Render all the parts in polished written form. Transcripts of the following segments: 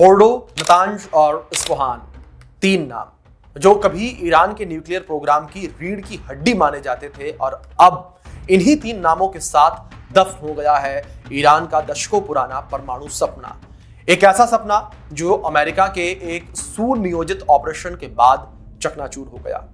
Fordow, Natanz और Isfahan, तीन नाम जो कभी ईरान के न्यूक्लियर प्रोग्राम की रीढ़ की हड्डी माने जाते थे और अब इन्हीं तीन नामों के साथ दफन हो गया है ईरान का दशकों पुराना परमाणु सपना। एक ऐसा सपना जो अमेरिका के एक सुनियोजित ऑपरेशन के बाद चकनाचूर हो गया।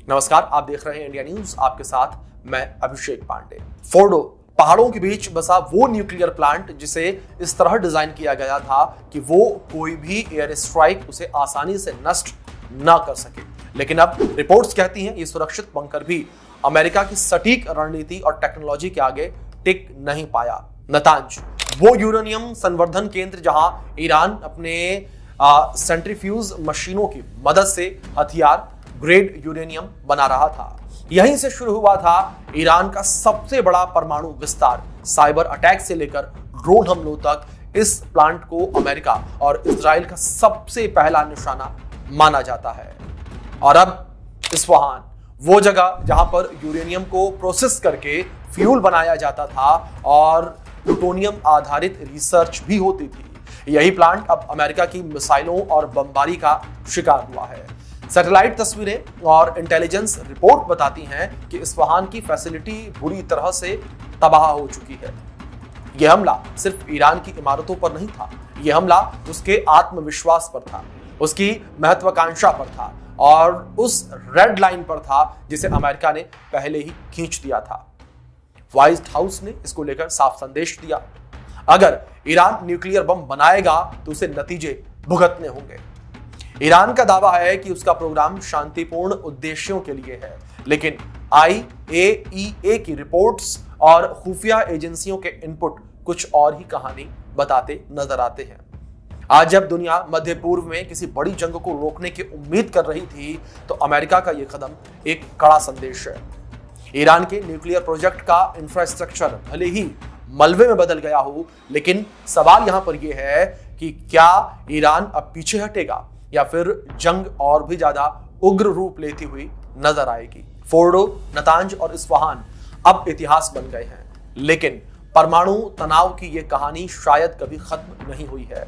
नमस्कार, आप देख रहे हैं इंडिया न्यूज, आपके साथ मैं अभिषेक पांडे। फोर्डो पहाड़ों के बीच बसा वो न्यूक्लियर प्लांट जिसे इस तरह डिजाइन किया गया था कि वो कोई भी एयर स्ट्राइक उसे आसानी से नष्ट ना कर सके। लेकिन अब रिपोर्ट्स कहती हैं ये सुरक्षित बंकर भी अमेरिका की सटीक रणनीति और टेक्नोलॉजी के आगे टिक नहीं पाया। नतांज वो यूरेनियम संवर्धन केंद्र जहां ईरान अपने सेंट्रीफ्यूज मशीनों की मदद से हथियार ग्रेड यूरेनियम बना रहा था। यहीं से शुरू हुआ था ईरान का सबसे बड़ा परमाणु विस्तार। साइबर अटैक से लेकर ड्रोन हमलों तक इस प्लांट को अमेरिका और इजराइल का सबसे पहला निशाना माना जाता है। और अब इस्फहान वो जगह जहां पर यूरेनियम को प्रोसेस करके फ्यूल बनाया जाता था और प्लूटोनियम आधारित रिसर्च भी होती थी। यही प्लांट अब अमेरिका की मिसाइलों और बमबारी का शिकार हुआ है। सैटेलाइट तस्वीरें और इंटेलिजेंस रिपोर्ट बताती हैं कि इस्फहान की फैसिलिटी बुरी तरह से तबाह हो चुकी है। यह हमला सिर्फ ईरान की इमारतों पर नहीं था, यह हमला उसके आत्मविश्वास पर था, उसकी महत्वाकांक्षा पर था और उस रेड लाइन पर था जिसे अमेरिका ने पहले ही खींच दिया था। व्हाइट हाउस ने इसको लेकर साफ संदेश दिया, अगर ईरान न्यूक्लियर बम बनाएगा तो उसे नतीजे भुगतने होंगे। ईरान का दावा है कि उसका प्रोग्राम शांतिपूर्ण उद्देश्यों के लिए है, लेकिन IAEA की रिपोर्ट्स और खुफिया एजेंसियों के इनपुट कुछ और ही कहानी बताते नजर आते हैं। आज जब दुनिया मध्य पूर्व में किसी बड़ी जंग को रोकने की उम्मीद कर रही थी, तो अमेरिका का यह कदम एक कड़ा संदेश है। ईरान के न्यूक्लियर प्रोजेक्ट का इंफ्रास्ट्रक्चर भले ही मलबे में बदल गया हो, लेकिन सवाल यहां पर यह है कि क्या ईरान अब पीछे हटेगा या फिर जंग और भी ज्यादा उग्र रूप लेती हुई नजर आएगी। फोर्डो, नतांज और इस्फहान अब इतिहास बन गए हैं, लेकिन परमाणु तनाव की यह कहानी शायद कभी खत्म नहीं हुई है।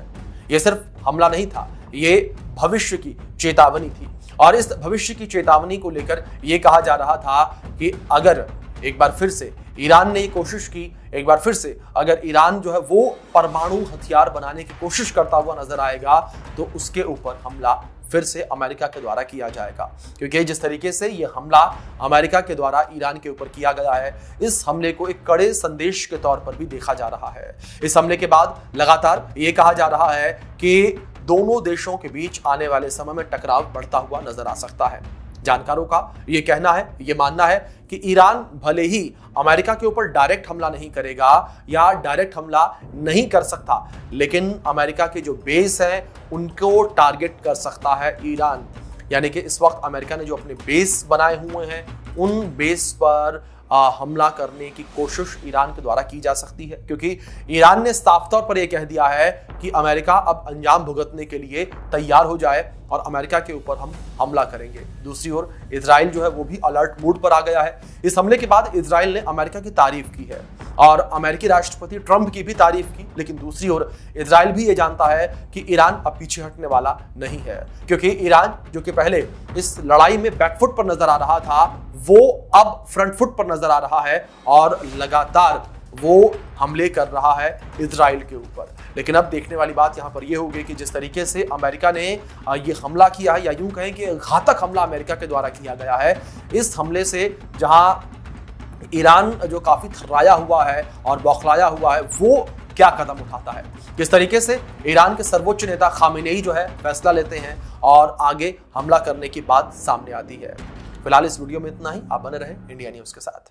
यह सिर्फ हमला नहीं था, यह भविष्य की चेतावनी थी। और इस भविष्य की चेतावनी को लेकर यह कहा जा रहा था कि अगर एक बार फिर से ईरान ने ये कोशिश की, एक बार फिर से अगर ईरान जो है वो परमाणु हथियार बनाने की कोशिश करता हुआ नजर आएगा, तो उसके ऊपर हमला फिर से अमेरिका के द्वारा किया जाएगा। क्योंकि जिस तरीके से ये हमला अमेरिका के द्वारा ईरान के ऊपर किया गया है, इस हमले को एक कड़े संदेश के तौर पर भी देखा जा रहा है। इस हमले के बाद लगातार ये कहा जा रहा है कि दोनों देशों के बीच आने वाले समय में टकराव बढ़ता हुआ नजर आ सकता है। जानकारों का ये कहना है, ये मानना है कि ईरान भले ही अमेरिका के ऊपर डायरेक्ट हमला नहीं करेगा या डायरेक्ट हमला नहीं कर सकता, लेकिन अमेरिका के जो बेस है उनको टारगेट कर सकता है ईरान। यानी कि इस वक्त अमेरिका ने जो अपने बेस बनाए हुए हैं, उन बेस पर हमला करने की कोशिश ईरान के द्वारा की जा सकती है। क्योंकि ईरान ने साफ तौर पर यह कह दिया है कि अमेरिका अब अंजाम भुगतने के लिए तैयार हो जाए और अमेरिका के ऊपर हम हमला करेंगे। दूसरी ओर इजराइल जो है वो भी अलर्ट मोड पर आ गया है। इस हमले के बाद इजराइल ने अमेरिका की तारीफ की है और अमेरिकी राष्ट्रपति ट्रंप की भी तारीफ की, लेकिन दूसरी ओर इजराइल भी ये जानता है कि ईरान अब पीछे हटने वाला नहीं है। क्योंकि ईरान जो कि पहले इस लड़ाई में बैकफुट पर नजर आ रहा था, वो अब फ्रंट फुट पर नजर आ रहा है और लगातार वो हमले कर रहा है इजराइल के ऊपर। लेकिन अब देखने वाली बात यहाँ पर यह होगी कि जिस तरीके से अमेरिका ने ये हमला किया है, या यूं कहें कि घातक हमला अमेरिका के द्वारा किया गया है, इस हमले से जहां ईरान जो काफी थर्राया हुआ है और बौखलाया हुआ है, वो क्या कदम उठाता है, किस तरीके से ईरान के सर्वोच्च नेता खामेनेई जो है फैसला लेते हैं और आगे हमला करने की बात सामने आती है। फिलहाल इस वीडियो में इतना ही। आप बने रहे इंडिया न्यूज के साथ।